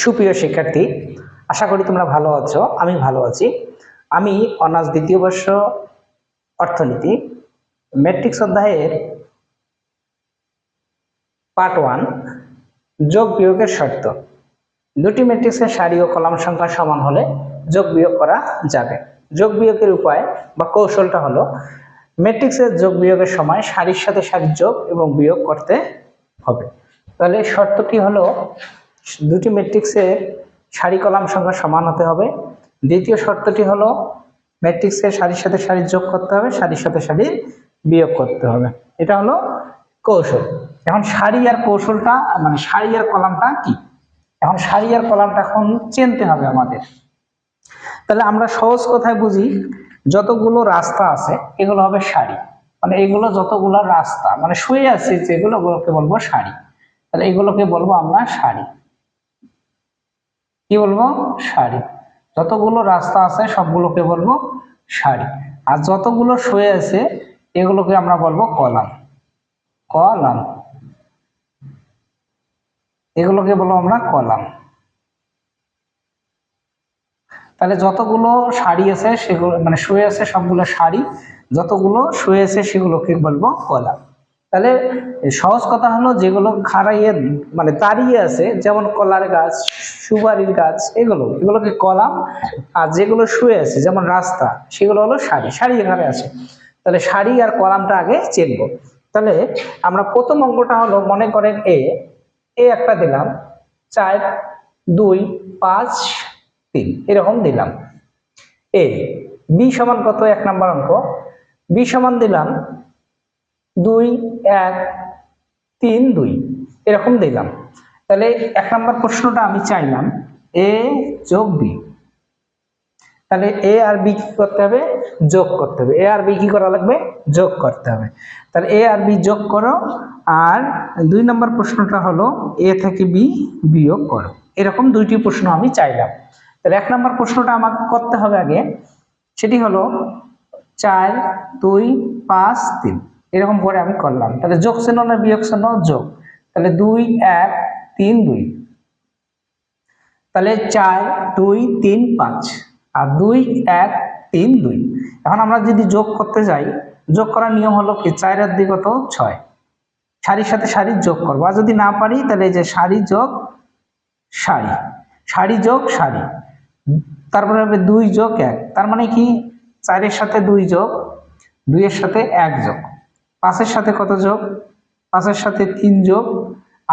সুপ্রিয় শিক্ষার্থী, আশা করি তোমরা ভালো আছো। আমি ভালো আছি। আমি অনার্স দ্বিতীয় বর্ষ অর্থনীতি ম্যাট্রিক্স অধ্যায়ের পার্ট 1 যোগ বিয়োগের শর্ত। দুটি ম্যাট্রিক্সের সারি ও কলাম সংখ্যা সমান হলে যোগ বিয়োগ করা যাবে। যোগ বিয়োগের উপায় বা কৌশলটা হলো ম্যাট্রিক্সের যোগ বিয়োগের সময় সারির সাথে সারির যোগ এবং বিয়োগ করতে হবে। তাহলে শর্তটি হলো দুটি ম্যাট্রিক্সের সারি কলাম সংখ্যা সমান হতে হবে। দ্বিতীয় শর্তটি হলো ম্যাট্রিক্সের সারির সাথে সারির যোগ করতে হবে, সারির সাথে সারির বিয়োগ করতে হবে। এটা হলো কৌশল। এখন সারি আর কৌশলটা মানে সারি আর কলামটা কি? এখন সারি আর কলামটা এখন চিনতে হবে আমাদের। তাহলে আমরা সহজ কথায় বুঝি, যতগুলো রাস্তা আছে এগুলো হবে সারি, মানে এগুলো যতগুলো রাস্তা মানে শুয়ে আছে যেগুলো, ওগুলোকে বলবো সারি। তাহলে এগুলোকে বলবো আমরা সারি। কি বলবো? সারি। যতগুলো রাস্তা আছে সবগুলোকে বলবো সারি, আর যতগুলো শুয়ে আছে এগুলোকে আমরা বলবো কলাম। কলাম, এগুলোকে বলবো আমরা কলাম। তাহলে যতগুলো সারি আছে সেগুলো মানে শুয়ে আছে সবগুলো সারি, যতগুলো শুয়ে আছে সেগুলোকে বলবো কলাম। তাহলে সহজ কথা হলো যেগুলো খাড়াইয়ে মানে দাঁড়িয়ে আছে, যেমন কলার গাছ, সুপারির গাছ, এগুলোকে কলাম। আর যেগুলো শুয়ে আছে যেমন রাস্তা, সেগুলো হলো সারি। সারি এখানে আছে। তাহলে সারি আর কলামটা আগে চিনব। তাহলে আমরা প্রথম অঙ্কটা হলো, মনে করেন এ একটা দিলাম 4 2 5 3 এরকম দিলাম। এ বি সমান কত? 1 নম্বর অঙ্ক। বি সমান দিলাম 2 1 3 2 এরকম দিলাম। তাহলে 1 নম্বর প্রশ্নটা আমি চাইলাম এ যোগ বি। তাহলে এ আর বি কি করতে হবে? যোগ করতে হবে। এ আর বি কি করা লাগবে? যোগ করতে হবে। তাহলে এ আর বি যোগ করো। আর 2 নম্বর প্রশ্নটা হলো এ থেকে বি বিয়োগ করো। এরকম দুইটি প্রশ্ন আমি চাইলাম। তাহলে 1 নম্বর প্রশ্নটা আমাকে করতে হবে আগে, সেটি হলো 4 2 5 3 এরকম করে আমি করলাম। তাহলে যোগ চিহ্ন না বিয়োগ চিহ্ন? যোগ। তাহলে 2 1 3 2, তাহলে 4 2 3 5 আর 2 1 3 2। এখন আমরা যদি যোগ করতে যাই, যোগ করার নিয়ম হলো কি 4 আর 2 কত? 6। সারির সাথে সারির যোগ করবো। আর যদি না পারি তাহলে এই যে সারি যোগ সারি, সারি যোগ সারি, তারপরে হবে 2 যোগ 1। তার মানে কি 4 এর সাথে 2 যোগ, 2 এর সাথে 1 যোগ, 5 এর সাথে কত যোগ? 5 এর সাথে 3 যোগ,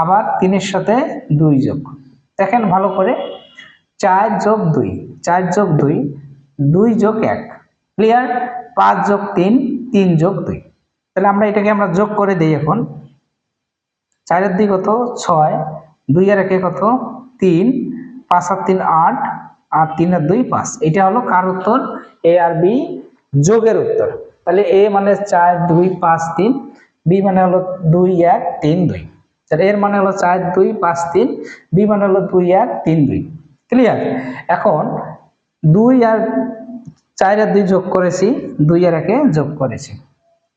আবার 3 এর সাথে 2 যোগ। দেখেন ভালো করে, 4 যোগ 2, 4 যোগ 2, 2 যোগ 1, ক্লিয়ার? 5 যোগ 3, 3 যোগ 2। তাহলে আমরা এটাকে আমরা যোগ করে দিই এখন। 4 এর 2 কত? 6, 2 এর 1 কত? 3, 5 আর 3 8, আর 3 আর 2 5। এটা হলো কার উত্তর? এ আর বি যোগের উত্তর। তাহলে এ মানে 4 2 5 3, বি মানে হলো 2 1 3 2। তাহলে এর মানে হলো 4 2 5 3, বি মানে হলো 2 1 3 2। ক্লিয়ার? এখন 2 আর 4 আর 2 যোগ করেছি, 2 আর 1 যোগ করেছি,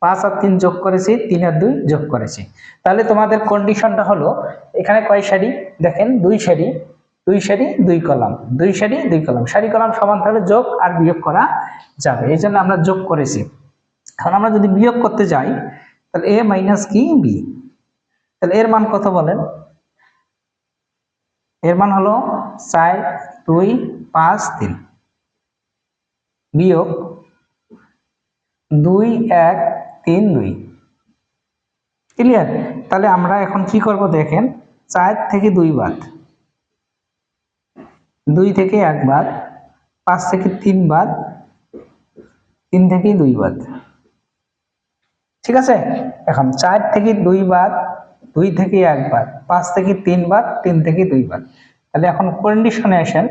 5 আর 3 যোগ করেছি, 3 আর 2 যোগ করেছি। তাহলে তোমাদের কন্ডিশনটা হলো এখানে কয় সারি? দেখেন 2 সারি, 2 সারি 2 কলাম, 2 সারি 2 কলাম। সারি কলাম সমান তাহলে যোগ আর বিয়োগ করা যাবে, এই জন্য আমরা যোগ করেছি। এখন আমরা যদি বিয়োগ করতে যাই তাহলে এ মাইনাস কি বি। তাহলে এর মান কত বলেন? এর মান হলো 4 2 5 3 বিয়োগ 2 1 3 2। ক্লিয়ার? তাহলে আমরা এখন কি করব দেখেন, 4 থেকে 2 বাদ, 2 থেকে 1 বাদ, 5 থেকে 3 বাদ, 3 থেকে 2 বাদ। ঠিক আছে? এখন 4 থেকে 2 বাদ, 2 থেকে 1 বাদ, 5 থেকে 3 বাদ, 3 থেকে 2 বাদ। তাহলে এখন কন্ডিশনে আসেন।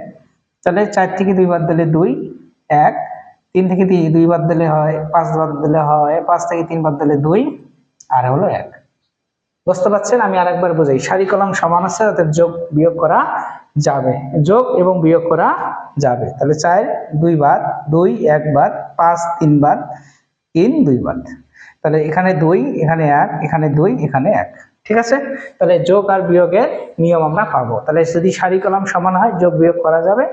তাহলে 4 থেকে 2 বাদ দিলে 2 1, 3 থেকে 2 বাদ দিলে হয় 5, বাদ দিলে হয় 5 থেকে 3 বাদ দিলে 2 আর হলো 1। বুঝতে পারছেন? আমি আরেকবার বোঝাই। সারি কলাম সমান আছে, অর্থাৎ যোগ বিয়োগ করা যাবে, যোগ এবং বিয়োগ করা যাবে। তাহলে 4 2 বাদ, 2 1 বাদ, 5 3 বাদ, 3 2 বাদ। তাহলে এখানে 2 এখানে 1 এখানে 2 এখানে 1। ঠিক আছে, তাহলে যোগ আর বিয়োগের নিয়ম আমরা পাবো। তাহলে যদি সারি কলাম সমান হয় যোগ বিয়োগ করা যাবে,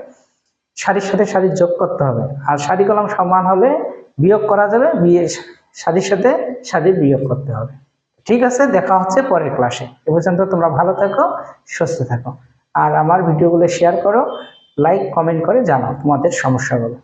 সারির সাথে সারি যোগ করতে হবে, আর সারি কলাম সমান হলে বিয়োগ করা যাবে, সারির সাথে সারি বিয়োগ করতে হবে। ঠিক আছে, দেখা হচ্ছে পরের ক্লাসে। এ পর্যন্ত তোমরা ভালো থাকো, সুস্থ থাকো, আর আমার ভিডিওগুলো শেয়ার করো, লাইক কমেন্ট করে জানাও তোমাদের সমস্যাগুলো।